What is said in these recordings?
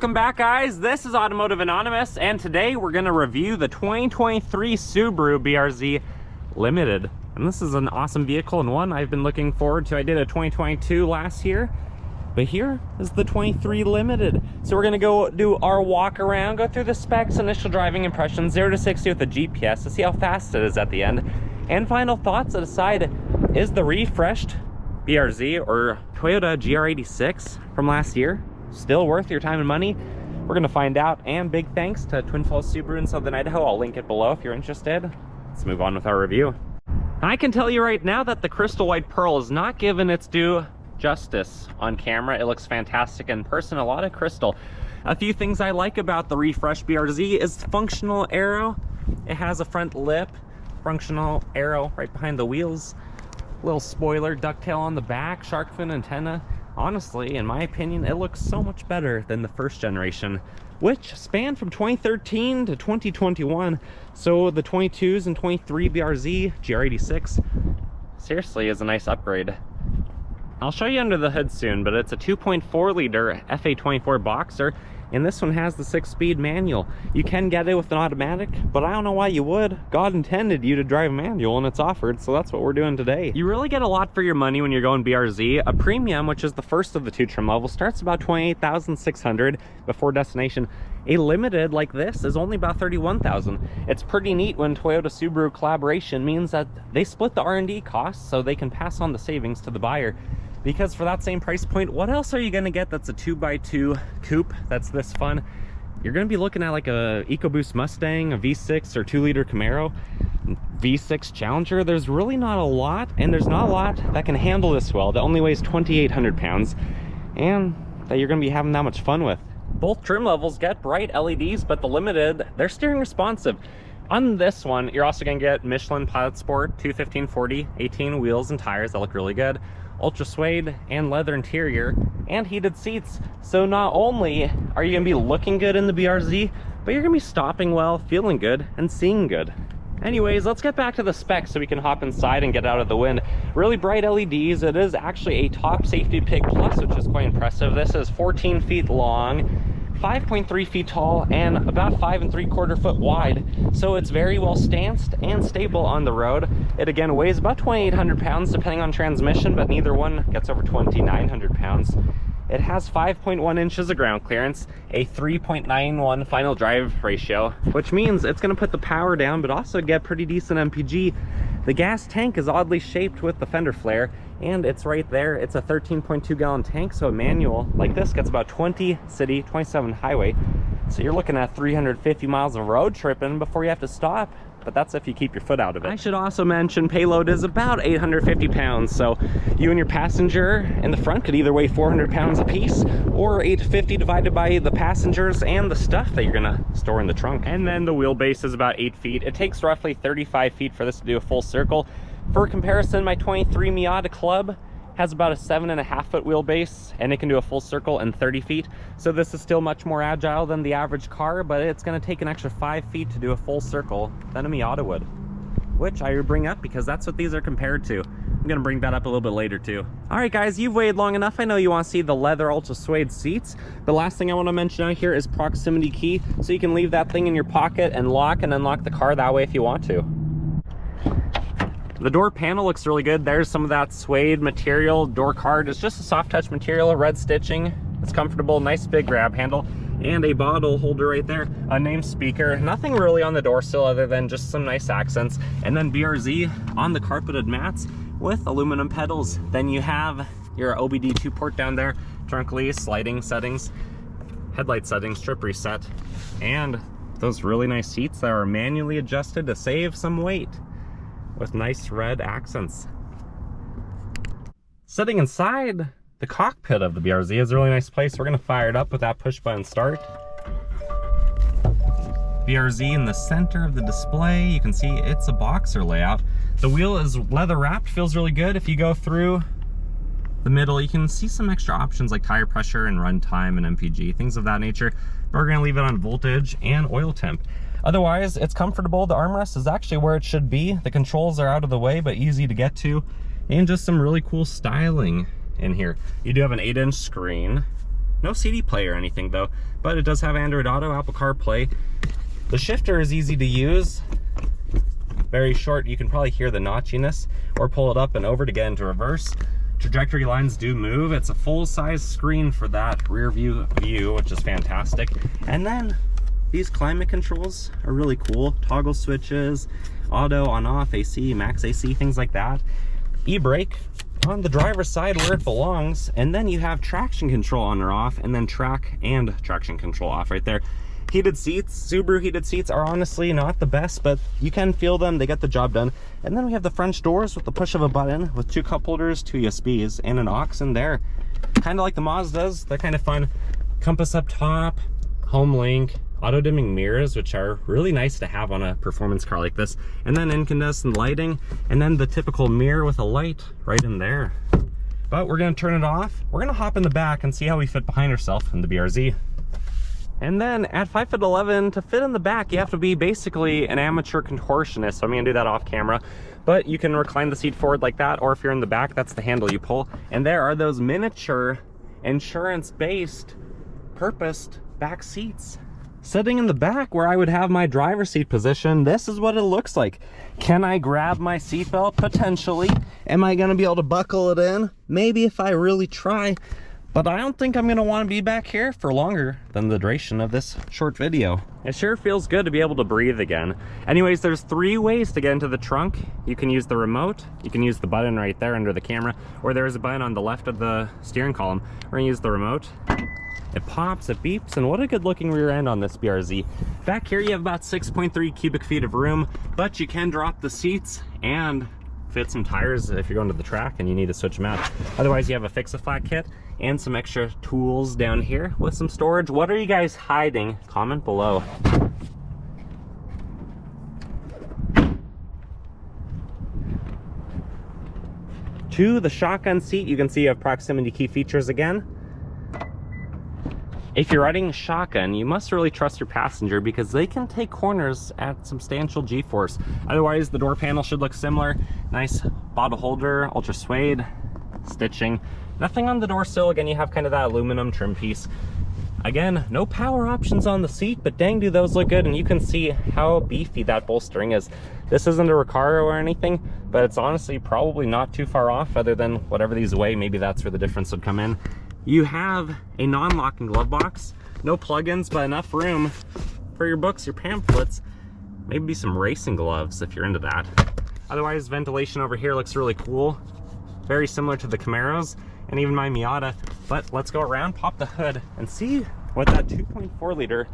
Welcome back, guys. This is Automotive Anonymous, and today we're going to review the 2023 Subaru BRZ Limited. And this is an awesome vehicle and one I've been looking forward to. I did a 2022 last year, but here is the 23 Limited. So we're going to go do our walk around, go through the specs, initial driving impressions, 0 to 60 with the GPS to see how fast it is at the end, and final thoughts to decide, is the refreshed BRZ or Toyota GR86 from last year still worth your time and money? We're gonna find out. And big thanks to Twin Falls Subaru in Southern Idaho. I'll link it below if you're interested. Let's move on with our review. I can tell you right now that the crystal white pearl is not given its due justice on camera. It looks fantastic in person, a lot of crystal. A few things I like about the refreshed BRZ is functional aero. It has a front lip, functional aero right behind the wheels, little spoiler, ducktail on the back, shark fin antenna. Honestly, in my opinion, it looks so much better than the first generation, which spanned from 2013 to 2021. So the 22s and 23 BRZ GR86 seriously is a nice upgrade. I'll show you under the hood soon, but it's a 2.4 liter FA24 Boxer, and this one has the 6-speed manual. You can get it with an automatic, but I don't know why you would. God intended you to drive manual and it's offered, so that's what we're doing today. You really get a lot for your money when you're going BRZ. A premium, which is the first of the two trim levels, starts about $28,600 before destination. A limited like this is only about $31,000. It's pretty neat when Toyota Subaru collaboration means that they split the R&D costs so they can pass on the savings to the buyer. Because for that same price point, what else are you gonna get that's a 2x2 coupe that's this fun? You're gonna be looking at like a EcoBoost Mustang, a V6 or 2-liter Camaro, V6 Challenger. There's really not a lot, and there's not a lot that can handle this well. That only weighs 2,800 pounds, and that you're gonna be having that much fun with. Both trim levels get bright LEDs, but the Limited, they're steering responsive. On this one, you're also gonna get Michelin Pilot Sport 215/40, 18 wheels and tires that look really good, ultra suede and leather interior, and heated seats. So not only are you gonna be looking good in the BRZ, but you're gonna be stopping well, feeling good, and seeing good. Anyways, let's get back to the specs so we can hop inside and get out of the wind. Really bright LEDs. It is actually a top safety pig plus, which is quite impressive. This is 14 feet long, 5.3 feet tall, and about 5 3/4 foot wide. So it's very well stanced and stable on the road. It again weighs about 2,800 pounds depending on transmission, but neither one gets over 2,900 pounds. It has 5.1 inches of ground clearance, a 3.91 final drive ratio, which means it's gonna put the power down, but also get pretty decent MPG. The gas tank is oddly shaped with the fender flare, and it's right there. It's a 13.2 gallon tank, so a manual like this gets about 20 city, 27 highway. So you're looking at 350 miles of road tripping before you have to stop, but that's if you keep your foot out of it. I should also mention payload is about 850 pounds, so you and your passenger in the front could either weigh 400 pounds apiece, or 850 divided by the passengers and the stuff that you're gonna store in the trunk. And then the wheelbase is about 8 feet. It takes roughly 35 feet for this to do a full circle. For comparison, my 23 Miata Club has about a 7.5 foot wheelbase, and it can do a full circle in 30 feet. So this is still much more agile than the average car, but it's gonna take an extra 5 feet to do a full circle than a Miata would, which I bring up because that's what these are compared to. I'm gonna bring that up a little bit later too. All right, guys, you've waited long enough. I know you wanna see the leather ultra suede seats. The last thing I wanna mention out here is proximity key, so you can leave that thing in your pocket and lock and unlock the car that way if you want to. The door panel looks really good. There's some of that suede material. Door card is just a soft touch material, red stitching. It's comfortable, nice big grab handle, and a bottle holder right there. A name speaker. Nothing really on the door sill other than just some nice accents. And then BRZ on the carpeted mats with aluminum pedals. Then you have your OBD2 port down there, trunk release, sliding settings, headlight settings, trip reset, and those really nice seats that are manually adjusted to save some weight, with nice red accents. Sitting inside the cockpit of the BRZ is a really nice place. We're gonna fire it up with that push button start. BRZ in the center of the display. You can see it's a Boxer layout. The wheel is leather wrapped, feels really good. If you go through the middle, you can see some extra options like tire pressure and run time and MPG, things of that nature. But we're gonna leave it on voltage and oil temp. Otherwise, it's comfortable. The armrest is actually where it should be. The controls are out of the way, but easy to get to. And just some really cool styling in here. You do have an 8-inch screen. No CD player or anything though, but it does have Android Auto, Apple CarPlay. The shifter is easy to use. Very short, you can probably hear the notchiness, or pull it up and over to get into reverse. Trajectory lines do move. It's a full-size screen for that rear view, which is fantastic. And then these climate controls are really cool. Toggle switches, auto, on off, AC, max AC, things like that. E-brake on the driver's side where it belongs, and then you have traction control on or off, and then track and traction control off right there. Heated seats, Subaru heated seats are honestly not the best, but you can feel them, they get the job done. And then we have the French doors with the push of a button with 2 cup holders, 2 USBs, and an aux in there. Kind of like the Mazdas, they're kind of fun. Compass up top, home link, auto dimming mirrors, which are really nice to have on a performance car like this. And then incandescent lighting, and then the typical mirror with a light right in there. But we're gonna turn it off. We're gonna hop in the back and see how we fit behind ourselves in the BRZ. And then at 5'11", to fit in the back, you have to be basically an amateur contortionist. So I'm gonna do that off camera. But you can recline the seat forward like that, or if you're in the back, that's the handle you pull. And there are those miniature, insurance-based, purposed back seats. Sitting in the back where I would have my driver's seat position, this is what it looks like. Can I grab my seatbelt? Potentially. Am I gonna be able to buckle it in? Maybe if I really try. But I don't think I'm gonna wanna be back here for longer than the duration of this short video. It sure feels good to be able to breathe again. Anyways, there's 3 ways to get into the trunk. You can use the remote, you can use the button right there under the camera, or there's a button on the left of the steering column. We're gonna use the remote. It pops, it beeps, and what a good looking rear end on this BRZ. Back here you have about 6.3 cubic feet of room, but you can drop the seats and fit some tires if you're going to the track and you need to switch them out. Otherwise, you have a fix-a-flat kit and some extra tools down here with some storage. What are you guys hiding? Comment below. To the shotgun seat, you can see you have proximity key features again. If you're riding shotgun, you must really trust your passenger because they can take corners at substantial G-force. Otherwise, the door panel should look similar. Nice bottle holder, ultra suede, stitching. Nothing on the door sill. Again, you have kind of that aluminum trim piece. Again, no power options on the seat, but dang, do those look good. And you can see how beefy that bolstering is. This isn't a Recaro or anything, but it's honestly probably not too far off other than whatever these weigh. Maybe that's where the difference would come in. You have a non-locking glove box, no plugins, but enough room for your books, your pamphlets, maybe some racing gloves if you're into that. Otherwise, ventilation over here looks really cool. Very similar to the Camaros and even my Miata. But let's go around, pop the hood, and see what that 2.4 liter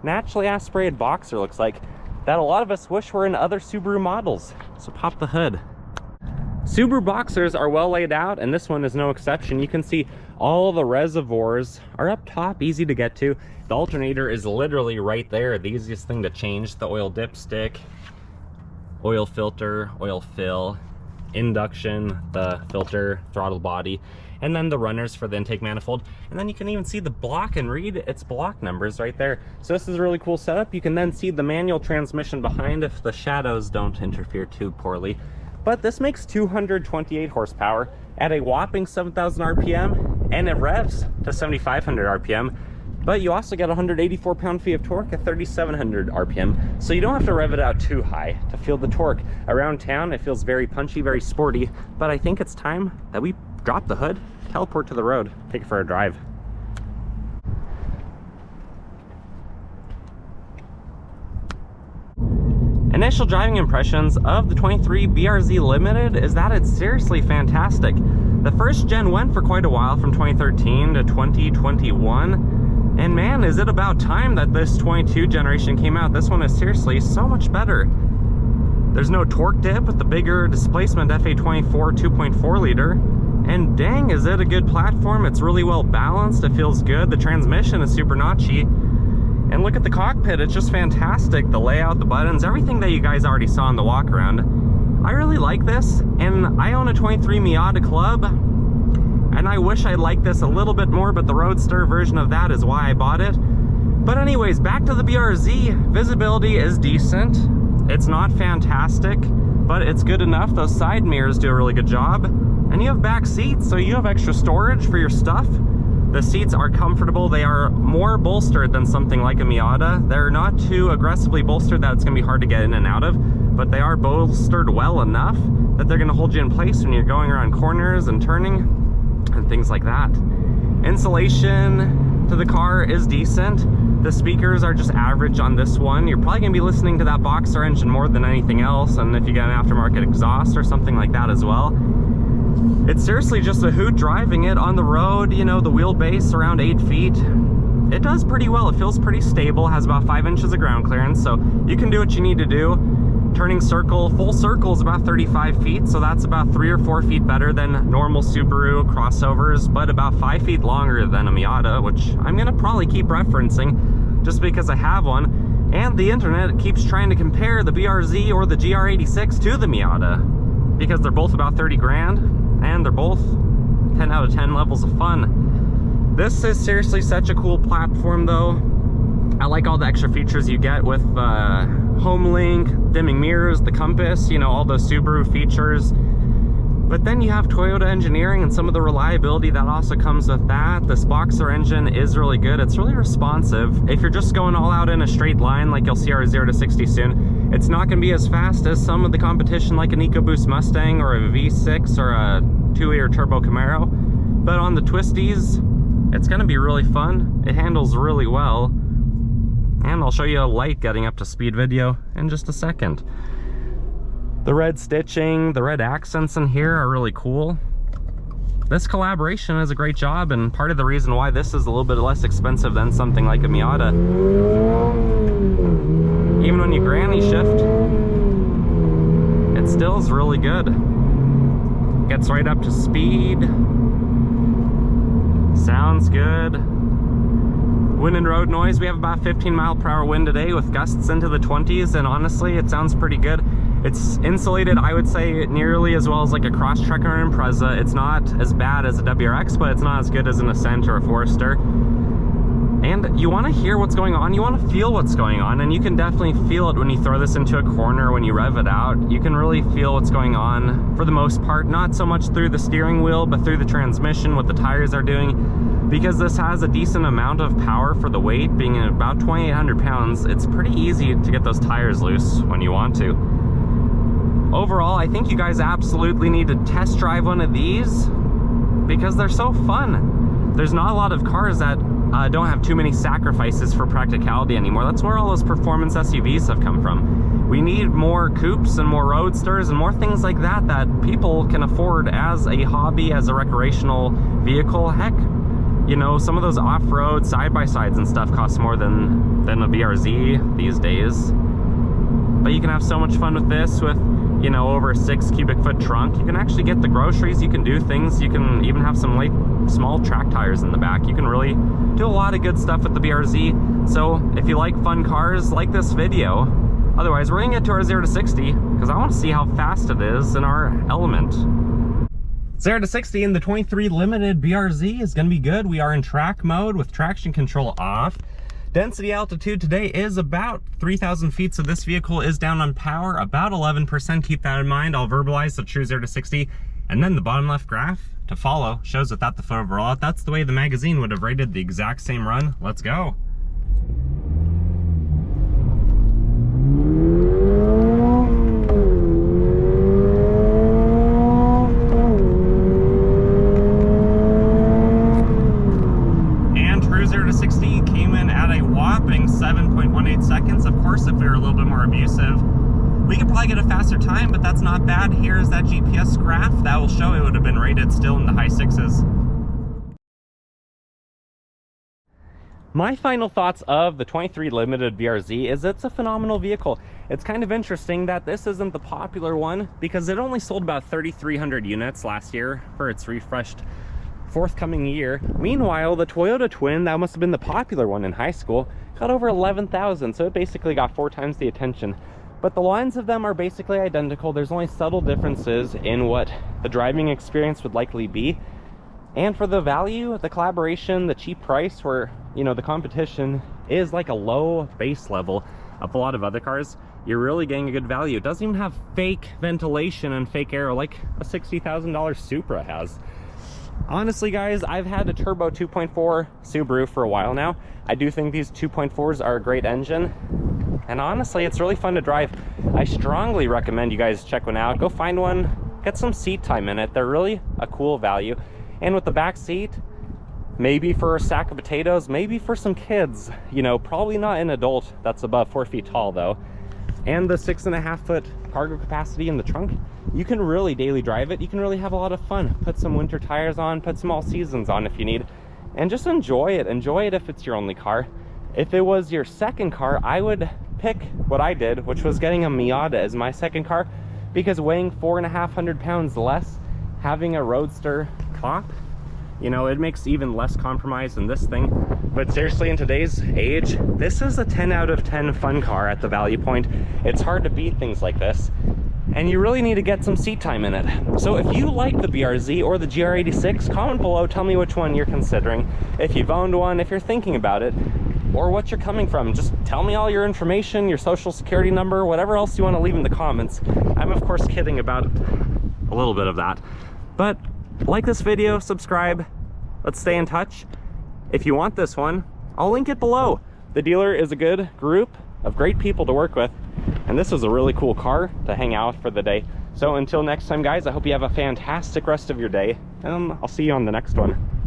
naturally aspirated Boxer looks like that a lot of us wish were in other Subaru models. So pop the hood. Subaru Boxers are well laid out, and this one is no exception. You can see all the reservoirs are up top, easy to get to. The alternator is literally right there, the easiest thing to change. The oil dipstick, oil filter, oil fill, induction, the filter, throttle body, and then the runners for the intake manifold. And then you can even see the block and read its block numbers right there. So this is a really cool setup. You can then see the manual transmission behind if the shadows don't interfere too poorly. But this makes 228 horsepower at a whopping 7,000 RPM, and it revs to 7,500 RPM. But you also get 184 pound-feet of torque at 3,700 RPM. So you don't have to rev it out too high to feel the torque. Around town, it feels very punchy, very sporty. But I think it's time that we drop the hood, teleport to the road, take it for a drive. Initial driving impressions of the 23 BRZ Limited is that it's seriously fantastic. The first gen went for quite a while, from 2013 to 2021. And man, is it about time that this 22 generation came out. This one is seriously so much better. There's no torque dip with the bigger displacement FA24 2.4 liter. And dang, is it a good platform. It's really well balanced, it feels good. The transmission is super notchy. And look at the cockpit, it's just fantastic. The layout, the buttons, everything that you guys already saw in the walk around. I really like this, and I own a 23 Miata Club, and I wish I liked this a little bit more, but the Roadster version of that is why I bought it. But anyways, back to the BRZ. Visibility is decent. It's not fantastic, but it's good enough. Those side mirrors do a really good job. And you have back seats, so you have extra storage for your stuff. The seats are comfortable. They are more bolstered than something like a Miata. They're not too aggressively bolstered that it's going to be hard to get in and out of, but they are bolstered well enough that they're going to hold you in place when you're going around corners and turning and things like that. Insulation to the car is decent. The speakers are just average on this one. You're probably going to be listening to that Boxer engine more than anything else, and if you get an aftermarket exhaust or something like that as well. It's seriously just a hoot driving it on the road. You know, the wheelbase around 8 feet. It does pretty well. It feels pretty stable, has about 5 inches of ground clearance, so you can do what you need to do. Turning circle, full circle is about 35 feet, so that's about 3 or 4 feet better than normal Subaru crossovers, but about 5 feet longer than a Miata, which I'm gonna probably keep referencing just because I have one. And the internet keeps trying to compare the BRZ or the GR86 to the Miata, because they're both about 30 grand. And they're both 10 out of 10 levels of fun. This is seriously such a cool platform though. I like all the extra features you get with home link, dimming mirrors, the compass, you know, all those Subaru features. But then you have Toyota engineering and some of the reliability that also comes with that. This Boxer engine is really good. It's really responsive. If you're just going all out in a straight line, like you'll see our 0 to 60 soon, it's not going to be as fast as some of the competition like an EcoBoost Mustang or a V6 or a 2-liter turbo Camaro. But on the twisties, it's going to be really fun. It handles really well. And I'll show you a light getting up to speed video in just a second. The red stitching, the red accents in here are really cool. This collaboration is a great job, and part of the reason why this is a little bit less expensive than something like a Miata. Even when you granny shift, it still is really good. Gets right up to speed. Sounds good. Wind and road noise, we have about 15 mile/hour wind today with gusts into the 20s, and honestly, it sounds pretty good. It's insulated, I would say, nearly as well as like a Crosstrek or an Impreza. It's not as bad as a WRX, but it's not as good as an Ascent or a Forester. And you want to hear what's going on, you want to feel what's going on, and you can definitely feel it when you throw this into a corner, when you rev it out. You can really feel what's going on for the most part, not so much through the steering wheel, but through the transmission, what the tires are doing. Because this has a decent amount of power for the weight, being about 2,800 pounds, it's pretty easy to get those tires loose when you want to. Overall, I think you guys absolutely need to test drive one of these because they're so fun. There's not a lot of cars that don't have too many sacrifices for practicality anymore. That's where all those performance SUVs have come from. We need more coupes and more roadsters and more things like that that people can afford as a hobby, as a recreational vehicle. Heck, you know, some of those off-road side-by-sides and stuff cost more than a BRZ these days. But you can have so much fun with this with, you know, over a 6 cubic foot trunk. You can actually get the groceries, you can do things, you can even have some light, small track tires in the back. You can really do a lot of good stuff with the BRZ. So if you like fun cars, like this video. Otherwise, we're gonna get to our 0 to 60 because I want to see how fast it is in our Element. 0 to 60 in the 23 Limited BRZ is gonna be good. We are in track mode with traction control off. Density altitude today is about 3,000 feet, so this vehicle is down on power, about 11%, keep that in mind. I'll verbalize the true 0 to 60, and then the bottom left graph to follow shows without the foot overall. That's the way the magazine would have rated the exact same run. Let's go. And true 0 to 60 came in at a whopping 7.18 seconds. Of course, if we were a little bit more abusive, we could probably get a faster time, but that's not bad. Here's that GPS graph that will show it would have been rated still in the high 6s. My final thoughts of the 23 Limited BRZ is it's a phenomenal vehicle. It's kind of interesting that this isn't the popular one because it only sold about 3,300 units last year for its refreshed forthcoming year. Meanwhile, the Toyota Twin, that must have been the popular one in high school, got over 11,000, so it basically got 4 times the attention. But the lines of them are basically identical. There's only subtle differences in what the driving experience would likely be. And for the value, the collaboration, the cheap price, where, you know, the competition is like a low base level of a lot of other cars, you're really getting a good value. It doesn't even have fake ventilation and fake air like a $60,000 Supra has. Honestly, guys, I've had a turbo 2.4 Subaru for a while now. I do think these 2.4s are a great engine. And honestly, it's really fun to drive. I strongly recommend you guys check one out. Go find one, get some seat time in it. They're really a cool value. And with the back seat, maybe for a sack of potatoes, maybe for some kids. You know, probably not an adult that's above 4 feet tall though. And the 6.5 foot cargo capacity in the trunk, you can really daily drive it. You can really have a lot of fun. Put some winter tires on, put some all seasons on if you need, and just enjoy it. Enjoy it if it's your only car. If it was your second car, I would pick what I did, which was getting a Miata as my second car, because weighing 4,500 pounds less, having a roadster top, you know, it makes even less compromise than this thing. But seriously, in today's age, this is a 10 out of 10 fun car at the value point. It's hard to beat things like this, and you really need to get some seat time in it. So if you like the BRZ or the GR86, comment below, tell me which one you're considering. If you've owned one, if you're thinking about it, or what you're coming from. Just tell me all your information, your social security number, whatever else you want to leave in the comments. I'm of course kidding about a little bit of that. But like this video, subscribe, let's stay in touch. If you want this one, I'll link it below. The dealer is a good group of great people to work with, and this was a really cool car to hang out for the day. So until next time, guys, I hope you have a fantastic rest of your day, and I'll see you on the next one.